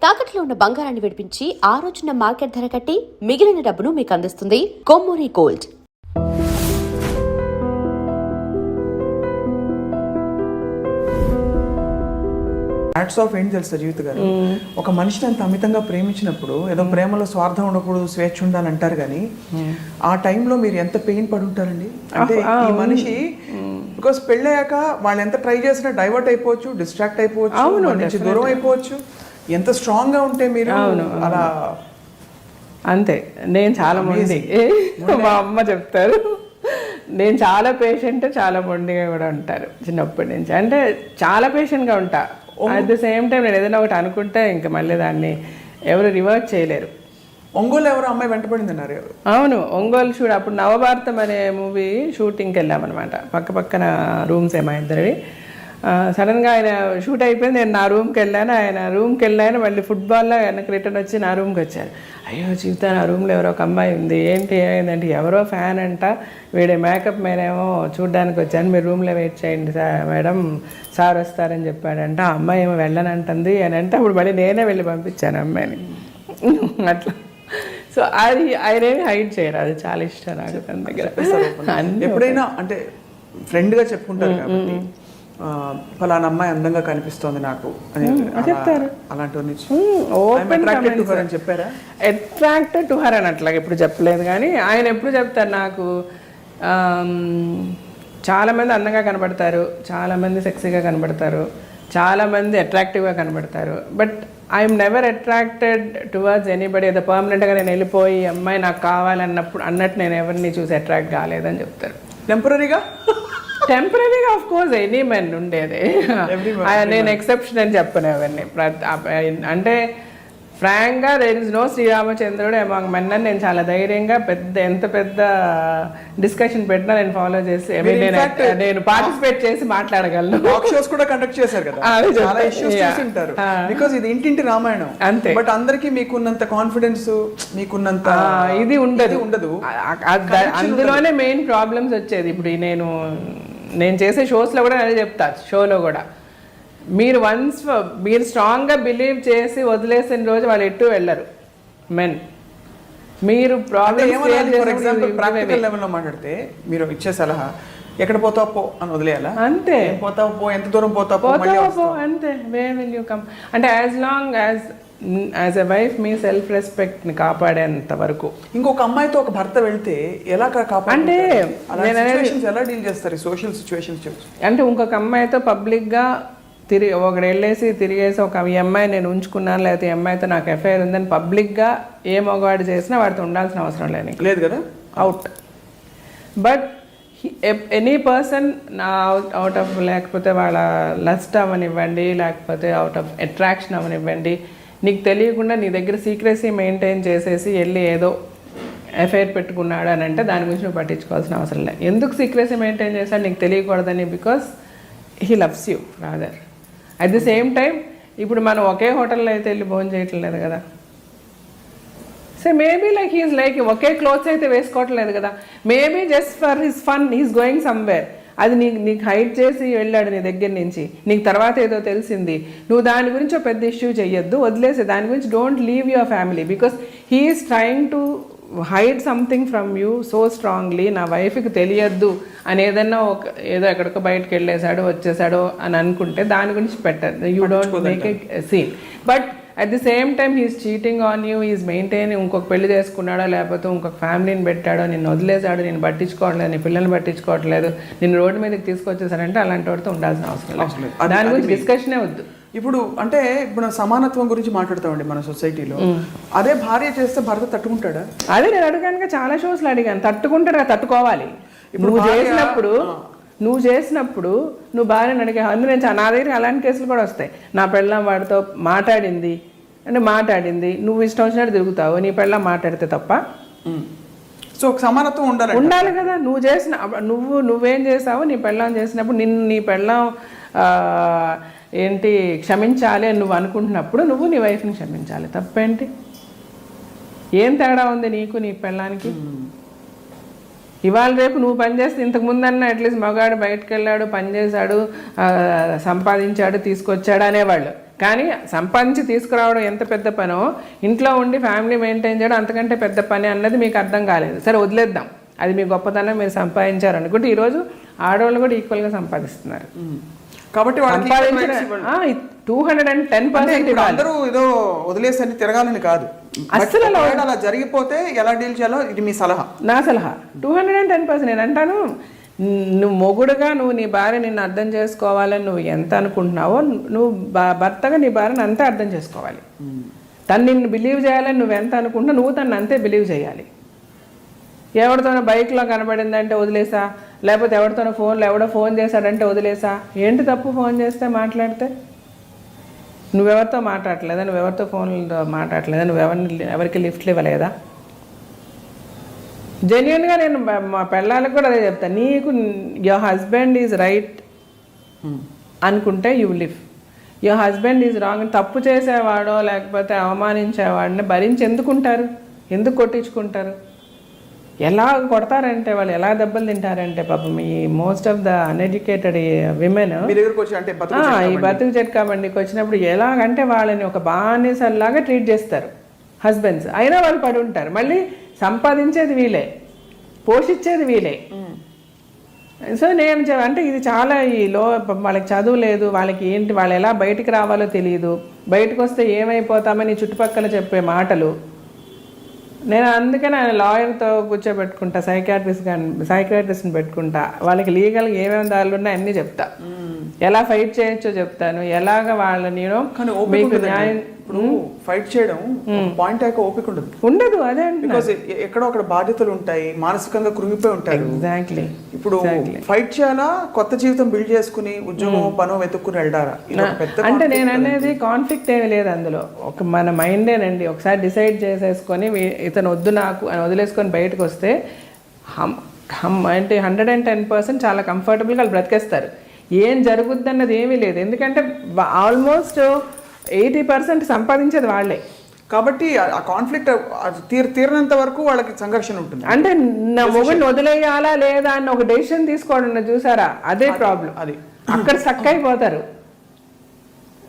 తాకట్లో ఉన్న బంగారాన్ని విడిపించి ఆ రోజున మార్కెట్ ధర కట్టి మిగిలిన డబ్బును మీకు అందిస్తుంది కొమ్మూరి గోల్డ్. హ్యాట్స్ ఆఫ్ ఏంటి తెలుసా జీవిత గారు, ఒక మనిషిని అంత అమితంగా ప్రేమించినప్పుడు ఏదో ప్రేమలో స్వార్థం ఉండకూడదు, స్వేచ్ఛ ఉండాలి అంటారు కానీ ఆ టైంలో మీరు ఎంత పెయిన్ పడి ఉంటారండి. అంటే ఈ మనిషి బికాస్ పెళ్ళయ్యాక వాళ్ళు ఎంత ట్రై చేసినా డైవర్ట్ అయిపోవచ్చు, డిస్ట్రాక్ట్ అయిపోవచ్చు, నుంచి దూరం అయిపోవచ్చు. ఎంత స్ట్రాంగ్ గా ఉంటే మీరు అలా. అంతే. నేను చాలా మొండి, మా అమ్మ చెప్తారు నేను చాలా పేషెంట్, చాలా మొండిగా కూడా ఉంటారు చిన్నప్పటి నుంచి. అంటే చాలా పేషెంట్గా ఉంటా. అట్ ద సేమ్ టైం నేను ఏదైనా ఒకటి అనుకుంటే ఇంకా మళ్ళీ దాన్ని ఎవరు రివర్ట్ చేయలేరు. ఒంగోలు ఎవరు అమ్మాయి వెంటపడింది అన్నారు. అవును, ఒంగోలు షూట్ అప్పుడు నవభారతం అనే మూవీ షూటింగ్కి వెళ్ళామన్నమాట. పక్క పక్కన రూమ్స్ మా ఇద్దరివి. సడన్గా ఆయన షూట్ అయిపోయింది, నేను నా రూమ్కి వెళ్ళాను, ఆయన రూమ్కి వెళ్ళాను, మళ్ళీ ఫుట్బాల్లో వెనక్కి రిటర్న్ వచ్చి నా రూమ్కి వచ్చాను. అయ్యో జీవితం, నా రూమ్లో ఎవరో ఒక అమ్మాయి ఉంది, ఏంటి ఏమైందంటే ఎవరో ఫ్యాన్ అంట, వీడే మేకప్ మేనేమో చూడ్డానికి వచ్చాను, మీరు రూమ్లో వెయిట్ చేయండి సార్, మేడం సార్ వస్తారని చెప్పాడంట. ఆ అమ్మాయి ఏమో వెళ్ళనంటుంది అని అంటే అప్పుడు మళ్ళీ నేనే వెళ్ళి పంపించాను అమ్మాయిని. అట్లా. సో అది ఆయనేమి హైడ్ చేయరు, అది చాలా ఇష్టం నాకు తన దగ్గర. ఎప్పుడైనా అంటే ఫ్రెండ్గా చెప్పుకుంటారు కాబట్టి ఫలానా అమ్మాయి అందంగా కనిపిస్తోంది నాకు అని చెప్తారు. అలాంటి చెప్పారా? అట్రాక్టెడ్ టు హర్ అని అట్లా ఎప్పుడు చెప్పలేదు, కానీ ఆయన ఎప్పుడు చెప్తారు నాకు, చాలామంది అందంగా కనబడతారు, చాలామంది సెక్సీగా కనబడతారు, చాలామంది అట్రాక్టివ్గా కనబడతారు, but I'm never attracted towards anybody. ఏదో పర్మనెంట్గా నేను వెళ్ళిపోయి అమ్మాయి నాకు కావాలన్నప్పుడు అన్నట్టు నేను ఎవరిని చూసి అట్రాక్ట్ కాలేదని చెప్తారు. టెంపరీగా ఆఫ్ కోర్స్ ఎనీ మెన్ ఉండేది, నేను ఎక్సెప్షన్ అని చెప్పను ఎవరిని. అంటే ఫ్రాంక్గా దేర్ ఇస్ నో శ్రీరామచంద్రుడు అమాంగ్ మెన్ అని నేను చాలా ధైర్యంగా ఎంత పెద్ద డిస్కషన్ పెట్టినా నేను ఫాలో చేసి నేను పార్టిసిపేట్ చేసి మాట్లాడగలను. బికాజ్ ఇది ఇంటింటి రామాయణం అంతే. బట్ అందరికి మీకున్నంత కాన్ఫిడెన్స్, మీకున్నంత ఇది ఉండదు. అందులోనే మెయిన్ ప్రాబ్లమ్స్ వచ్చేది. ఇప్పుడు నేను చేసే షోస్లో కూడా అదే చెప్తా, షోలో కూడా మీరు స్ట్రాంగ్గా బిలీవ్ చేసి వదిలేసిన రోజు వాళ్ళు ఎటు వెళ్ళరు మెన్. మీరు ప్రాక్టికల్ లెవెల్లో మాట్లాడితే మీరు ఇచ్చే సలహా ఎక్కడ పోతావు పో అని వదిలేయాలా? అంతే. పోతావు పో, ఎంత దూరం పోతావు అంతే. వే విల్ యూ కమ్ అంటే as long as a wife మీ సెల్ఫ్ రెస్పెక్ట్ని కాపాడేంత వరకు. ఇంకొక అమ్మాయితో ఒక భర్త వెళ్తే ఎలా అంటే ఎలా డీల్ చేస్తారు సోషల్ సిచ్యువేషన్స్? అంటే ఇంకొక అమ్మాయితో పబ్లిక్గా ఒకడు వెళ్ళేసి తిరిగేసి ఒక ఈ అమ్మాయి నేను ఉంచుకున్నాను, లేకపోతే ఈ అమ్మాయితో నాకు ఎఫ్ఐఆర్ ఉందని పబ్లిక్గా ఏ మగవాడు చేసినా వాడితో ఉండాల్సిన అవసరం లేదు కదా, out. But any person out of లేకపోతే వాళ్ళ లస్ట్ అవనివ్వండి, లేకపోతే అవుట్ ఆఫ్ అట్రాక్షన్ అవనివ్వండి, నీకు తెలియకుండా నీ దగ్గర సీక్రెసీ మెయింటైన్ చేసేసి వెళ్ళి ఏదో ఎఫ్ఐఆర్ పెట్టుకున్నాడు అని అంటే దాని గురించి నువ్వు పట్టించుకోవాల్సిన అవసరం లేదు. ఎందుకు సీక్రెసీ మెయింటైన్ చేశాడు నీకు తెలియకూడదని, because he loves you rather. At the same time ఇప్పుడు మనం ఒకే హోటల్లో అయితే వెళ్ళి భోజనం చేయట్లేదు కదా. So maybe like he's like ఒకే క్లోత్స్ అయితే వేసుకోవట్లేదు కదా, maybe just for his fun he's going somewhere. అది నీకు హైడ్ చేసి వెళ్ళాడు నీ దగ్గర నుంచి, నీకు తర్వాత ఏదో తెలిసింది, నువ్వు దాని గురించి పెద్ద ఇష్యూ చెయ్యొద్దు, వదిలేసే దాని గురించి. Don't leave your family because he's trying to hide something from you so strongly. నా వైఫ్కి తెలియద్దు అని ఏదన్నా ఏదో ఎక్కడికో బయటకు వెళ్ళేసాడో వచ్చేసాడో అని అనుకుంటే దాని గురించి పెట్టద్దు. You don't make a scene. But at the same time he's cheating on you, he's maintain. ఇంకొక పెళ్లి చేసుకున్నాడో లేకపోతే ఇంకొక ఫ్యామిలీని పెట్టాడో, నిన్ను వదిలేసాడు, నేను పట్టించుకోవట్లేదు, నీ పిల్లల్ని పట్టించుకోవట్లేదు, నిన్ను రోడ్డు మీదకి తీసుకొచ్చేసాడంటే అలాంటి వాడితో ఉండాల్సిన అవసరం లేదు. దాని గురించి డిస్కషనే వద్దు. ఇప్పుడు అంటే ఇప్పుడు సమానత్వం గురించి మాట్లాడతామండి మన సొసైటీలో. అదే భార్య చేస్తే భర్త తట్టుకుంటాడా? అదే నేను అడిగాను, చాలా షోస్లో అడిగాను. తట్టుకుంటాడు, తట్టుకోవాలి. నువ్వు చేసినప్పుడు నువ్వు భార్యను అడిగావు. అందులో నా దగ్గర అలాంటి కేసులు కూడా వస్తాయి. నా పెళ్ళాం వాడితో మాట్లాడింది, నువ్వు ఇష్టం వచ్చినట్టు తిరుగుతావు, నీ పెళ్ళాం మాట్లాడితే తప్ప. సో సమానత్వం ఉండాలి కదా. నువ్వేం చేసావు, నీ పెళ్ళాం చేసినప్పుడు నీ పెళ్ళాం ఏంటి క్షమించాలి అని నువ్వు అనుకుంటున్నప్పుడు నువ్వు నీ వైఫ్ని క్షమించాలి. తప్పేంటి? ఏం తేడా ఉంది నీకు నీ పెళ్ళానికి? ఇవాళ రేపు నువ్వు పనిచేస్తే ఇంతకుముందన్నా అట్లీస్ట్ మగాడు బయటకు వెళ్ళాడు, పనిచేశాడు, సంపాదించాడు, తీసుకొచ్చాడు అనేవాళ్ళు. కానీ సంపాదించి తీసుకురావడం ఎంత పెద్ద పనో ఇంట్లో ఉండి ఫ్యామిలీ మెయింటైన్ చేయడం అంతకంటే పెద్ద పని అన్నది మీకు అర్థం కాలేదు. సరే వదిలేద్దాం, అది మీ గొప్పతనం, మీరు సంపాదించారు అనుకుంటే ఈరోజు ఆడవాళ్ళు కూడా ఈక్వల్గా సంపాదిస్తున్నారు. కాబట్టి 210% అందరూ ఏదో వదిలేసని తిరగాలని కాదు, అసలు అలా జరిగిపోతే ఎలా డీల్ చేయాలో ఇది మీ సలహా. నా సలహా 210%. నేను అంటాను, నువ్వు మొగుడుగా నువ్వు నీ భార్య నిన్ను అర్థం చేసుకోవాలని నువ్వు ఎంత అనుకుంటున్నావో నువ్వు భర్తగా నీ భార్యను అంతే అర్థం చేసుకోవాలి. తను నిన్ను బిలీవ్ చేయాలని నువ్వు ఎంత అనుకుంటున్నావు నువ్వు తను అంతే బిలీవ్ చేయాలి. ఎవరితోనో బైక్లో కనబడిందంటే వదిలేసా, లేకపోతే ఎవరితోనో ఎవడో ఫోన్ చేశాడంటే వదిలేసా. ఏంటి తప్పు ఫోన్ చేస్తే మాట్లాడితే? నువ్వెవరితో మాట్లాడలేదా, నువ్వెవరితో ఫోన్లతో మాట్లాడలేదా, ఎవరికి లిఫ్ట్లు ఇవ్వలేదా? జెన్యున్గా నేను మా పిల్లలకు కూడా అదే చెప్తాను, నీకు యువర్ హస్బెండ్ ఈజ్ రైట్ అనుకుంటే you live, your husband is wrong. తప్పు చేసేవాడో లేకపోతే అవమానించేవాడిని భరించి ఎందుకుంటారు, ఎందుకు కొట్టించుకుంటారు? ఎలా కొడతారంటే వాళ్ళు, ఎలా దెబ్బలు తింటారంటే పాపం ఈ most of the uneducated women ఈ బతుకు చెట్కా బండికి వచ్చినప్పుడు ఎలాగంటే వాళ్ళని ఒక బానిసల్లాగా ట్రీట్ చేస్తారు హస్బెండ్స్. అయినా వాళ్ళు పడి ఉంటారు. మళ్ళీ సంపాదించేది వీలే, పోషించేది వీలే. సో నేను అంటే ఇది చాలా వాళ్ళకి చదువు లేదు, వాళ్ళకి ఏంటి, వాళ్ళు ఎలా బయటికి రావాలో తెలియదు, బయటకు వస్తే ఏమైపోతామని చుట్టుపక్కల చెప్పే మాటలు. నేను అందుకని ఆయన లాయర్తో కూర్చోబెట్టుకుంటా, సైకాట్రిస్ట్ని పెట్టుకుంటా, వాళ్ళకి లీగల్గా ఏమేమి దారులు ఉన్నాయో అన్నీ చెప్తా, ఎలా ఫైట్ చేయొచ్చో చెప్తాను, ఎలాగ వాళ్ళని మీకు న్యాయం. ఫైట్ చేయడం పాయింట్ అయ్యాక ఓపిక ఉండదు. అదే బికాస్ ఎక్కడో అక్కడ బాధ్యతలు ఉంటాయి, మానసికంగా కృంగిపోయి ఉంటారు. ఎగ్జాక్ట్లీ. ఇప్పుడు ఫైట్ చేయాలా, కొత్త జీవితం బిల్డ్ చేసుకుని ఉద్యోగం పనో వెతుక్కుని వెళ్తారా? అంటే నేను అనేది కాన్ఫ్లిక్ట్ ఏమీ లేదు అందులో. మన మైండేనండి ఒకసారి డిసైడ్ చేసేసుకొని ఇతను వద్దు నాకు అని వదిలేసుకొని బయటకు వస్తే అంటే 110% చాలా కంఫర్టబుల్గా వాళ్ళు బ్రతికేస్తారు. ఏం జరుగుద్ది అన్నది ఏమీ లేదు. ఎందుకంటే ఆల్మోస్ట్ 80% సంపాదించేది వాళ్ళే. కాబట్టి ఆ కాన్ఫ్లిక్ట్ తీరినంత వరకు వాళ్ళకి సంఘర్షణ ఉంటుంది. అంటే నా మొగుడిని వదిలేయాలా లేదా అన్న ఒక డెసిషన్ తీసుకోవడం చూసారా, అదే ప్రాబ్లం. అది అక్కడ స్టక్ అయిపోతారు.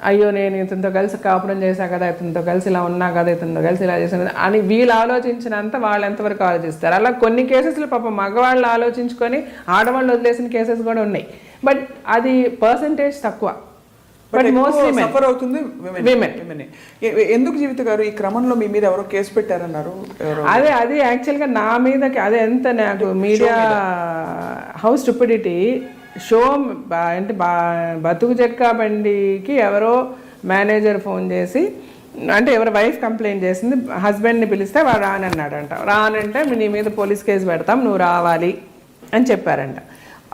అయ్యో నేను ఇతనితో కలిసి కాపురం చేశా కదా, ఇతనితో కలిసి ఇలా ఉన్నా కదా, ఇతనితో కలిసి ఇలా చేశాను కదా అని వీళ్ళు ఆలోచించినంత వాళ్ళు ఎంతవరకు ఆలోచిస్తారు. అలా కొన్ని కేసెస్లో పాపం మగవాళ్ళు ఆలోచించుకొని ఆడవాళ్ళు వదిలేసిన కేసెస్ కూడా ఉన్నాయి. బట్ అది పర్సంటేజ్ తక్కువ. బట్ మోస్ట్లీ సఫర్ అవుతుంది విమెన్. ఎందుకు జీవిత గారు ఈ క్రమంలో మీ మీద ఎవరో కేసు పెట్టారన్నారు? అది యాక్చువల్గా నా మీద అదే ఎంత నాకు మీడియా హౌస్ స్టూపిడిటీ షో అంటే బతుకు జట్కా బండికి ఎవరో మేనేజర్ ఫోన్ చేసి, అంటే ఎవరో వైఫ్ కంప్లైంట్ చేసింది, హస్బెండ్ని పిలిస్తే వాడు రానన్నాడంట. రానంటే నీ మీద పోలీస్ కేసు పెడతాం, నువ్వు రావాలి అని చెప్పారంట.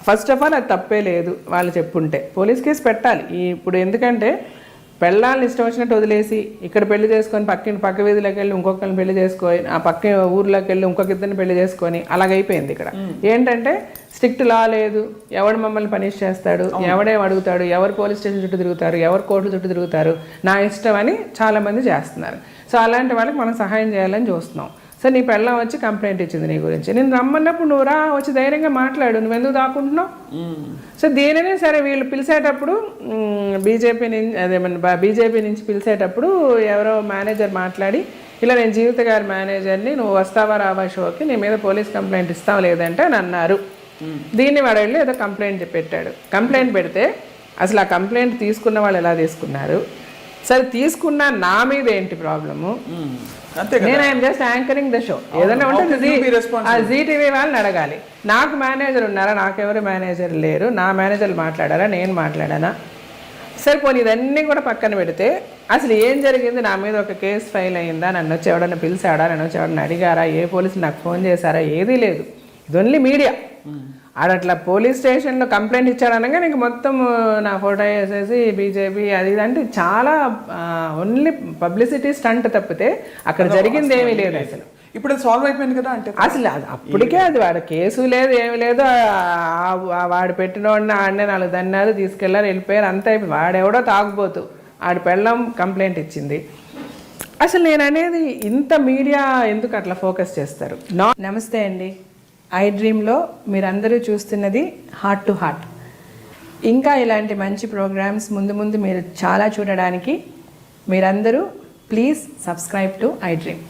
ఫస్ట్ ఆఫ్ ఆల్ అది తప్పే లేదు, వాళ్ళు చెప్పుంటే పోలీస్ కేసు పెట్టాలి. ఇప్పుడు ఎందుకంటే పెళ్ళాలను ఇష్టం వచ్చినట్టు వదిలేసి ఇక్కడ పెళ్లి చేసుకొని పక్క వీధిలోకి వెళ్ళి ఇంకొకరిని పెళ్లి చేసుకొని, ఆ పక్క ఊర్లోకి వెళ్ళి ఇంకొక ఇద్దరిని పెళ్లి చేసుకొని అలాగైపోయింది. ఇక్కడ ఏంటంటే స్ట్రిక్ట్ లా లేదు, ఎవడు మమ్మల్ని పనిష్ చేస్తాడు, ఎవడేం అడుగుతాడు, ఎవరు పోలీస్ స్టేషన్ చుట్టూ తిరుగుతారు, ఎవరు కోర్టుల చుట్టూ తిరుగుతారు, నా ఇష్టం అని చాలామంది చేస్తున్నారు. సో అలాంటి వాళ్ళకి మనం సహాయం చేయాలని చూస్తున్నాం. సో నీ పెళ్ళం వచ్చి కంప్లైంట్ ఇచ్చింది నీ గురించి, నేను రమ్మన్నప్పుడు నువ్వు రా, వచ్చి ధైర్యంగా మాట్లాడు, నువ్వు ఎందుకు దాక్కుంటున్నావు? సో దీనినే సరే వీళ్ళు పిలిచేటప్పుడు బీజేపీ నుంచి పిలిచేటప్పుడు ఎవరో మేనేజర్ మాట్లాడి, ఇలా నేను జీవిత గారి మేనేజర్ని, నువ్వు వస్తావా రావా షోకి, నీ మీద పోలీస్ కంప్లైంట్ ఇస్తావా లేదంటే అని అన్నారు. దీన్ని వాడు వెళ్ళి ఏదో కంప్లైంట్ పెట్టాడు. కంప్లైంట్ పెడితే అసలు ఆ కంప్లైంట్ తీసుకున్న వాళ్ళు ఎలా తీసుకున్నారు, సరే తీసుకున్నా నా మీద ఏంటి ప్రాబ్లము? నేను I'm just anchoring the show. ఏదైనా ఉంటే జీ టీవీ వాళ్ళని అడగాలి. నాకు మేనేజర్ ఉన్నారా? నాకెవరు మేనేజర్ లేరు. నా మేనేజర్లు మాట్లాడారా? నేను మాట్లాడానా? సరే పోనీ ఇదన్నీ కూడా పక్కన పెడితే అసలు ఏం జరిగింది, నా మీద ఒక కేసు ఫైల్ అయ్యిందా, నన్ను వచ్చి ఎవడన్నా పిలిచాడా, నన్ను వచ్చి ఎవడన్నా అడిగారా, ఏ పోలీసులు నాకు ఫోన్ చేశారా, ఏదీ లేదు. ఇది ఓన్లీ మీడియా. ఆడట్లా పోలీస్ స్టేషన్లో కంప్లైంట్ ఇచ్చాడనగా నీకు మొత్తం నా ఫోటో వేసేసి బీజేపీ అది ఇది అంటే చాలా ఓన్లీ పబ్లిసిటీ స్టంట్ తప్పితే అక్కడ జరిగింది ఏమీ లేదు అసలు. ఇప్పుడు సాల్వ్ అయిపోయింది కదా. అంటే అసలు అప్పటికే అది వాడు కేసు లేదు ఏమి లేదు, వాడు పెట్టిన వాడిని ఆడనే 4 దన్నాలు తీసుకెళ్ళారు, వెళ్ళిపోయారు, అంతా అయిపోయి. వాడెవడో తాగుపోతూ ఆడి పెళ్ళం కంప్లైంట్ ఇచ్చింది. అసలు నేను అనేది ఇంత మీడియా ఎందుకు అట్లా ఫోకస్ చేస్తారు? నమస్తే అండి. ఐ డ్రీమ్లో మీరందరూ చూస్తున్నది హార్ట్ టు హార్ట్. ఇంకా ఇలాంటి మంచి ప్రోగ్రామ్స్ ముందు ముందు మీరు చాలా చూడడానికి మీరందరూ please subscribe to I dream.